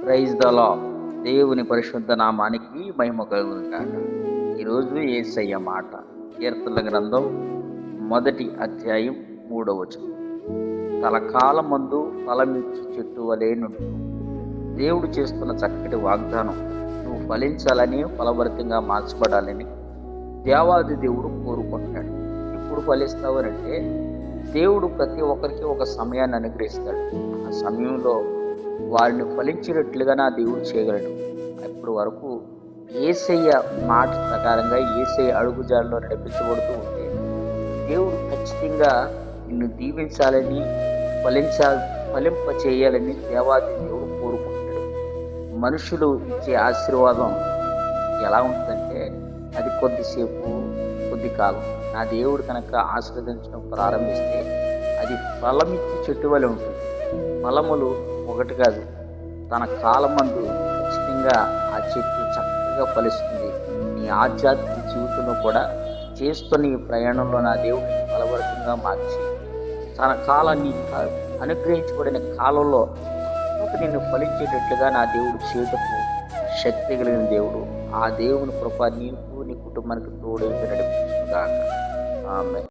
Praise the lord. దేవుని పరిశుద్ధ నామానికి మహిమ కలుగును గాక. ఈరోజు యేసయ్య మాట, కీర్తనల గ్రంథం 1వ అధ్యాయం 3వ వచనం. తలకాలమందు ఫలమిచ్చు చెట్టు వలె నుండు. దేవుడు చేస్తున్న చక్కటి వాగ్దానం, నువ్వు ఫలించాలని, ఫలభరితంగా మార్చబడాలని దేవాది దేవుడు కోరుకుంటాడు. ఎప్పుడు ఫలిస్తావనంటే, దేవుడు ప్రతి ఒక్కరికి ఒక సమయాన్ని అనుగ్రహిస్తాడు. ఆ సమయంలో వారిని ఫలించినట్లుగా నా దేవుడు చేయగలడు. అప్పటి వరకు యేసయ్య మాట ప్రకారంగా, యేసయ్య అడుగుజాడలో నడిపించబడుతూ ఉంటే దేవుడు ఖచ్చితంగా నిన్ను దీవించాలని, ఫలింప చేయాలని దేవాది దేవుడు కోరుకుంటాడు. మనుషులు ఇచ్చే ఆశీర్వాదం ఎలా ఉంటుందంటే, అది కొద్దిసేపు, కొద్ది కాలం. నా దేవుడు కనుక ఆశీర్వదించడం ప్రారంభిస్తే అది ఫలమిచ్చి చెట్టు వలె ఉంటుంది. ఫలములు ఒకటి కాదు, తన కాలమందు ఖచ్చితంగా ఆ చెట్టు చక్కగా ఫలిస్తుంది. నీ ఆధ్యాత్మిక జీవితంలో కూడా చేస్తున్న ఈ ప్రయాణంలో నా దేవుడిని ఫలభరితంగా మార్చి తన కాలాన్ని అనుగ్రహించబడిన కాలంలో నిన్ను ఫలించేటట్లుగా నా దేవుడు చేతుకు శక్తి కలిగిన దేవుడు. ఆ దేవుని కృప నీకు, నీ కుటుంబానికి తోడై నడిపించుగాక. ఆమేన్.